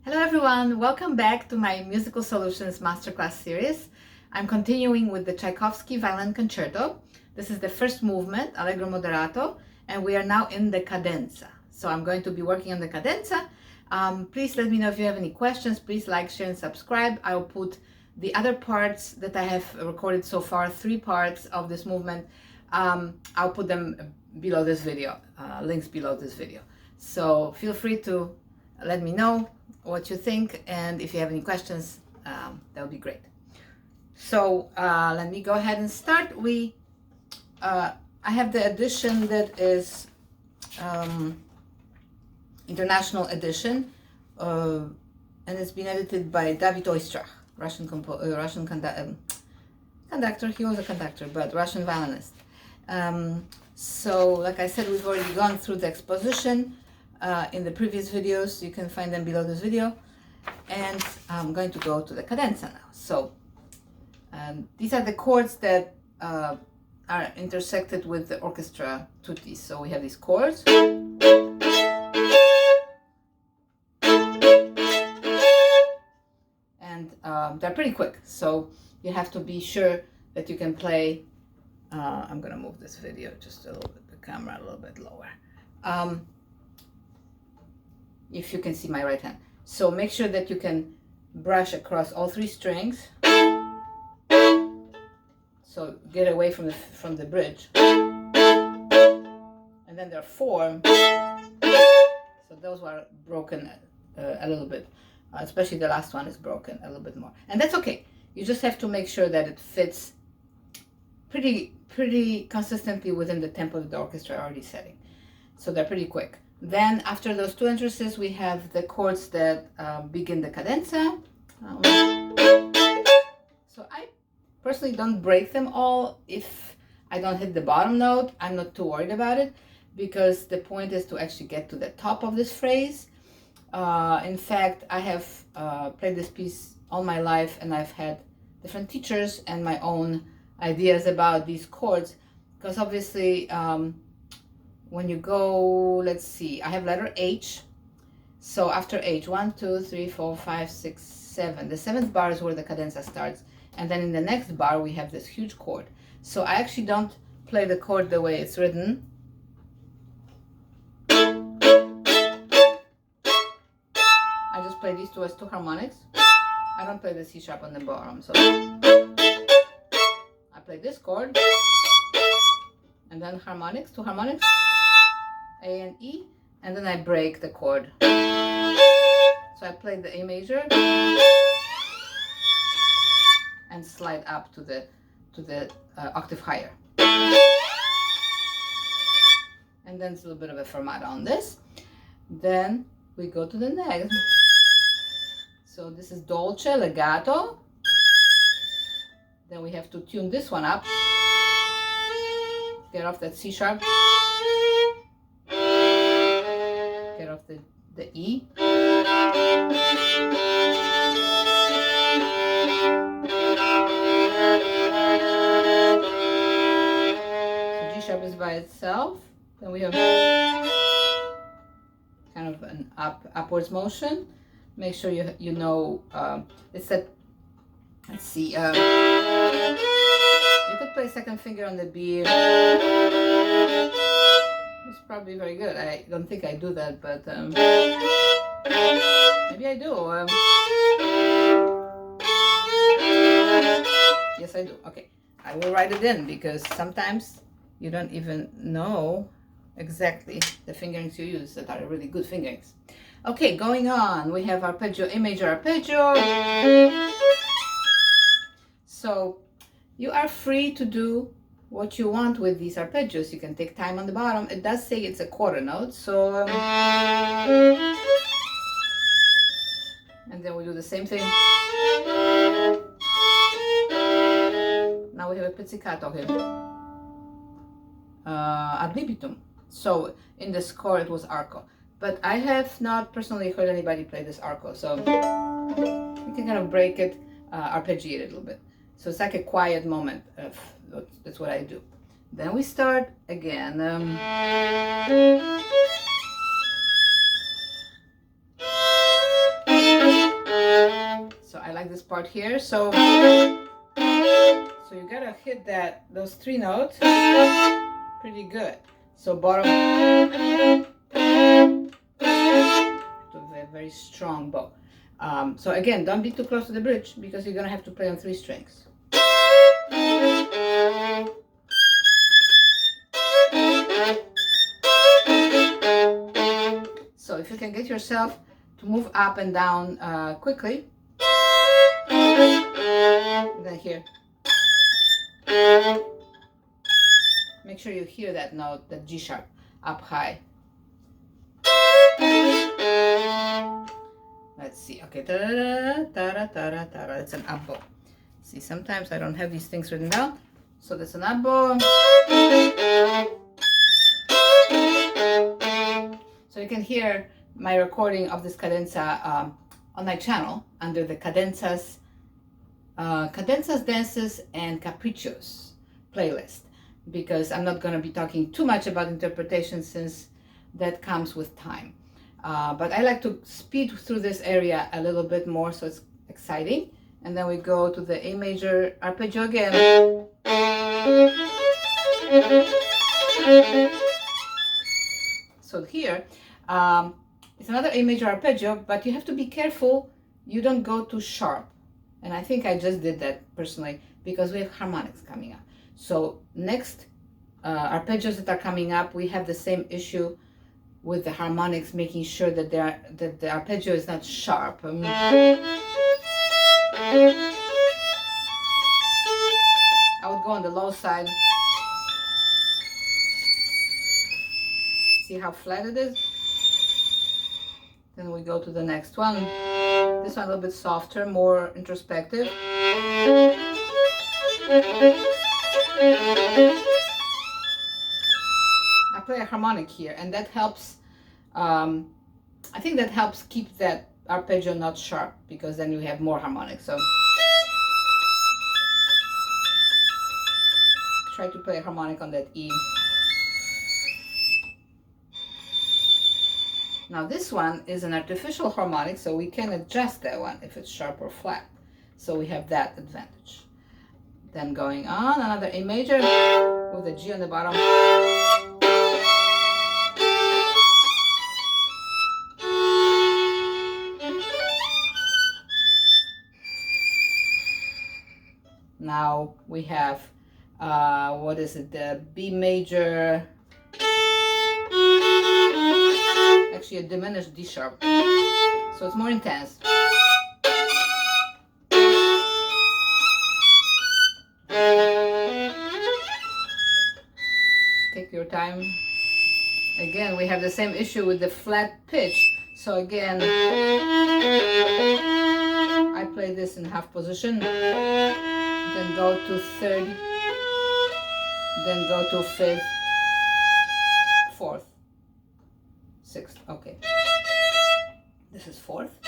Hello everyone, welcome back to my Musical Solutions Masterclass Series. I'm continuing with the Tchaikovsky Violin Concerto. This is the first movement, Allegro moderato, and we are now in the cadenza. So I'm going to be working on the cadenza. Please let me know if you have any questions. Please like, share, and subscribe. I'll put the other parts that I have recorded so far, 3 parts of this movement. I'll put them below this video, links below this video. So feel free to let me know what you think, and if you have any questions, that would be great. So let me go ahead and start. I have the edition that is international edition, and it's been edited by David Oistrakh, Russian conductor. He was a conductor, but Russian violinist. So like I said, we've already gone through the exposition in the previous videos. You can find them below this video, and I'm going to go to the cadenza now. So these are the chords that are intersected with the orchestra tutti. So we have these chords, and they're pretty quick, so you have to be sure that you can play. I'm gonna move this video just a little bit, the camera a little bit lower, if you can see my right hand. So make sure that you can brush across all 3 strings. So get away from the bridge. And then there are 4. So those were broken a little bit. Especially the last one is broken a little bit more. And that's okay. You just have to make sure that it fits pretty consistently within the tempo that the orchestra are already setting. So they're pretty quick. Then after those 2 entrances, we have the chords that begin the cadenza. So I personally don't break them all. If I don't hit the bottom note, I'm not too worried about it, because the point is to actually get to the top of this phrase. In fact, I have played this piece all my life, and I've had different teachers and my own ideas about these chords, because obviously when you go, let's see, I have letter H. So after H, 1, 2, 3, 4, 5, 6, 7. The 7th bar is where the cadenza starts. And then in the next bar, we have this huge chord. So I actually don't play the chord the way it's written. I just play these 2 as 2 harmonics. I don't play the C sharp on the bottom. So I play this chord, and then harmonics, 2 harmonics, A and E, and then I break the chord. So I play the A major and slide up to the octave higher. And then it's a little bit of a fermata on this. Then we go to the next. So this is dolce, legato. Then we have to tune this one up. Get off that C sharp. Get off the E. So G sharp is by itself. Then we have kind of an upwards motion. Make sure you know it's that. Let's see. You could play 2nd finger on the B. It's probably very good. I don't think I do that, but maybe I do. Yes, I do. Okay, I will write it in, because sometimes you don't even know exactly the fingerings you use that are really good fingerings. Okay, going on, we have arpeggio, A major arpeggio. So you are free to do what you want with these arpeggios. You can take time on the bottom. It does say it's a quarter note, so and then we do the same thing. Now we have a pizzicato here, ad libitum. So in the score it was arco, but I have not personally heard anybody play this arco, so you can kind of break it, arpeggiate it a little bit. So it's like a quiet moment. That's what I do. Then we start again. like this part here. So you gotta hit those 3 notes pretty good. So bottom, to a very strong bow. So again, don't be too close to the bridge because you're gonna have to play on 3 strings. So if you can get yourself to move up and down quickly, then here. Make sure you hear that note, that G sharp, up high. Let's see. Okay, it's an up bow. See, sometimes I don't have these things written down, so that's an up bow. So you can hear my recording of this cadenza on my channel under the cadenzas, dances, and capriccios playlist, because I'm not going to be talking too much about interpretation since that comes with time. But I like to speed through this area a little bit more so it's exciting. And then we go to the A major arpeggio again. So here, it's another A major arpeggio, but you have to be careful you don't go too sharp. And I think I just did that personally because we have harmonics coming up. So next arpeggios that are coming up, we have the same issue with the harmonics, making sure that the arpeggio is not sharp. I would go on the low side. See how flat it is? Then we go to the next one. This one a little bit softer, more introspective. I play a harmonic here, and that helps. I think that helps keep that arpeggio not sharp, because then you have more harmonics. So try to play a harmonic on that E. Now this one is an artificial harmonic, so we can adjust that one if it's sharp or flat. So we have that advantage. Then going on, another A major with a G on the bottom. Now we have, what is it, the B major, actually a diminished D sharp, so it's more intense. Take your time. Again, we have the same issue with the flat pitch, so again, I play this in half position, then go to third, then go to fifth, fourth, sixth. Okay, this is fourth,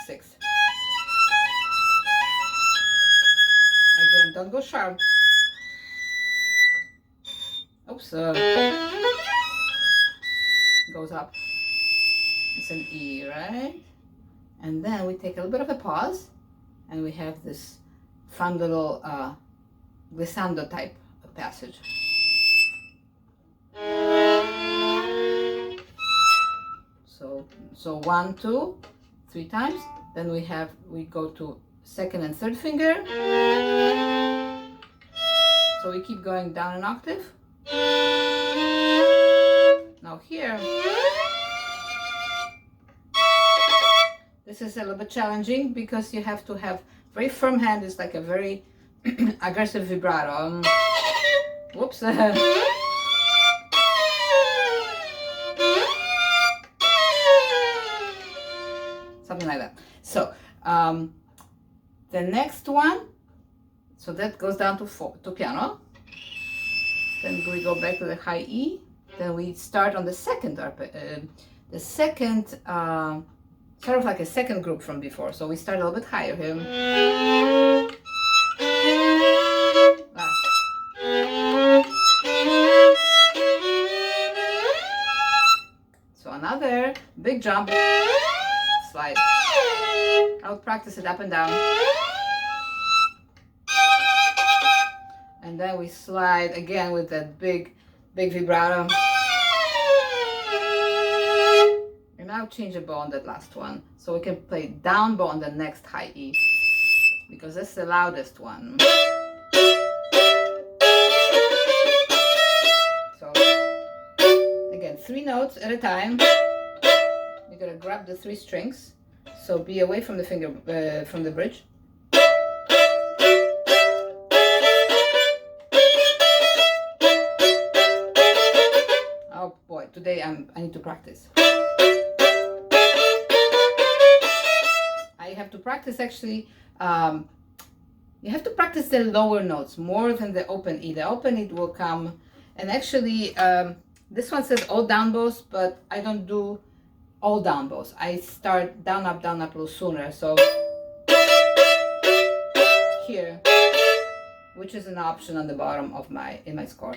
sixth. Again, don't go sharp. Oops, goes up. It's an E, right? And then we take a little bit of a pause, and we have this fun little glissando type of passage. So 1, 2, 3 times. Then we go to second and third finger. So we keep going down an octave. Now here, this is a little bit challenging because you have to have very firm hand. It's like a very aggressive vibrato. Whoops. Something like that. So the next one, so that goes down to piano. Then we go back to the high E. Then we start on the second sort of like a second group from before. So we start a little bit higher here. So another big jump, slide, I'll practice it up and down. And then we slide again with that big vibrato. And now change the bow on that last one. So we can play down bow on the next high E, because that's the loudest one. So again, 3 notes at a time. You're gonna grab the 3 strings. So be away from the finger, from the bridge. Oh boy, today I need to practice. I have to practice actually. You have to practice the lower notes more than the open E. The open E will come, and actually this one says all down bows, but I don't do all down bows. I start down up a little sooner. So here, which is an option on the bottom of my score.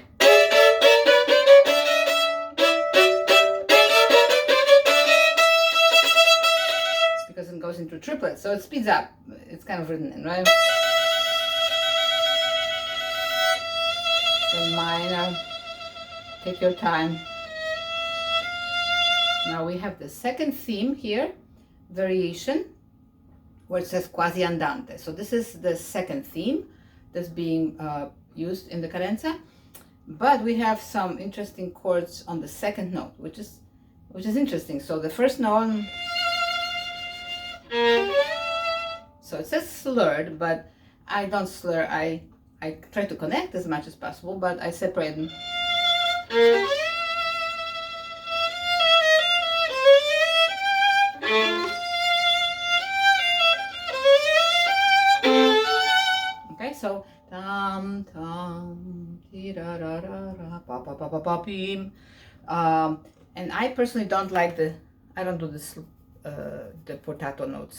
Because it goes into triplets, so it speeds up. It's kind of written in, right? The minor, take your time. Now we have the second theme here, variation, where it says quasi andante. So this is the second theme that's being used in the cadenza. But we have some interesting chords on the second note, which is interesting. So the first note, so it says slurred, but I don't slur. I try to connect as much as possible, but I separate them. Okay, so tam tam ti da da da da pa pa pa pa pa pim. And I personally don't like I don't do this the portato notes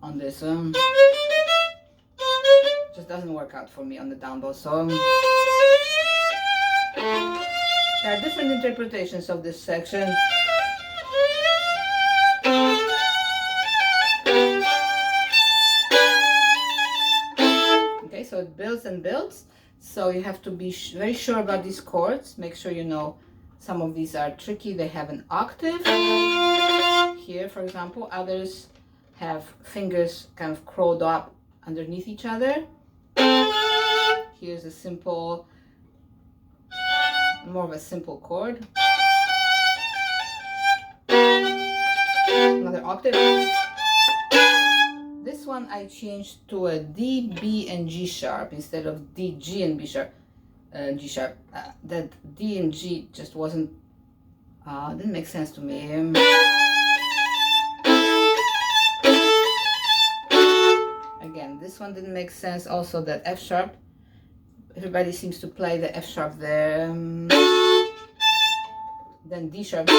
on this. Just doesn't work out for me on the down bow. So there are different interpretations of this section. Okay, so it builds and builds. So you have to be very sure about these chords. Make sure you know some of these are tricky. They have an octave here, for example. Others have fingers kind of curled up underneath each other. Here's a simple, more of a simple chord. Another octave. This one I changed to a D, B, and G sharp instead of D, G, and B sharp. G sharp. That D and G just wasn't, didn't make sense to me. Again, this one didn't make sense. Also, that F sharp. Everybody seems to play the F sharp there. Then D sharp.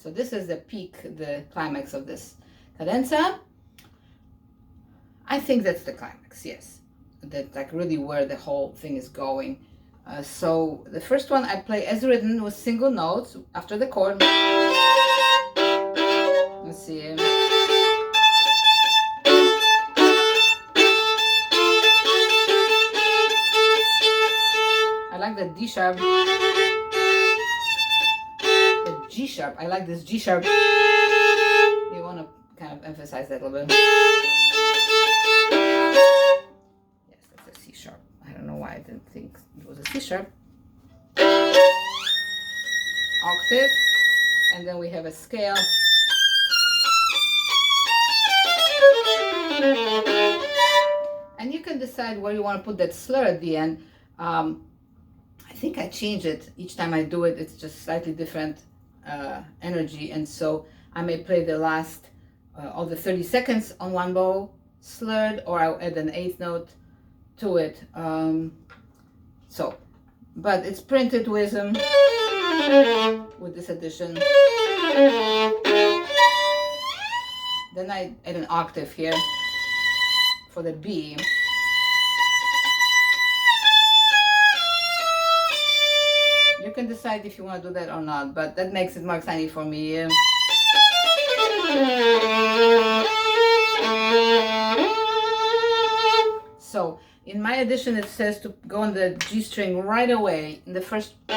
So this is the peak, the climax of this cadenza. I think that's the climax, yes. That's like really where the whole thing is going. So the first one I play as written with single notes after the chord. Let's see. I like the D sharp. The G sharp. I like this G sharp. You want to kind of emphasize that a little bit. Yes, that's a C sharp. I don't know why I didn't think it was a C sharp. Octave. And then we have a scale. And you can decide where you want to put that slur at the end. I think I change it each time I do it. It's just slightly different energy, and so I may play the last of the 30 seconds on one bow slurred, or I'll add an eighth note to it. But it's printed with this addition. Then I add an octave here for the B. You can decide if you want to do that or not, but that makes it more exciting for me. So in my edition it says to go on the G string right away in the first, but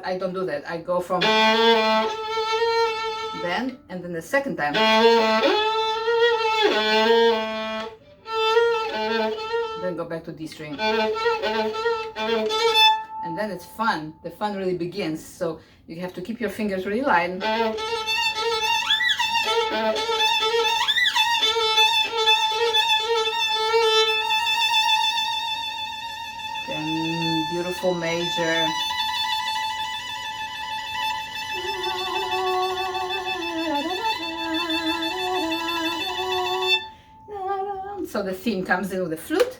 I don't do that. I go from then and then the second time, then go back to D string, and then it's fun. The fun really begins. So you have to keep your fingers really light. Then beautiful major. So the theme comes in with the flute,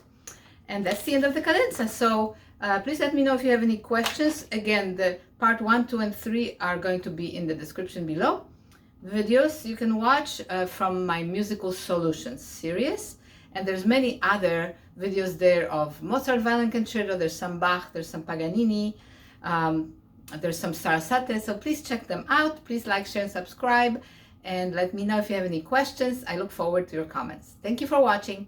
and that's the end of the cadenza. So please let me know if you have any questions. Again, the part 1, 2, and 3 are going to be in the description below. Videos you can watch from my Musical Solutions series, and there's many other videos there of Mozart Violin Concerto. There's some Bach, there's some Paganini, there's some Sarasate, so please check them out. Please like, share, and subscribe, and let me know if you have any questions. I look forward to your comments. Thank you for watching.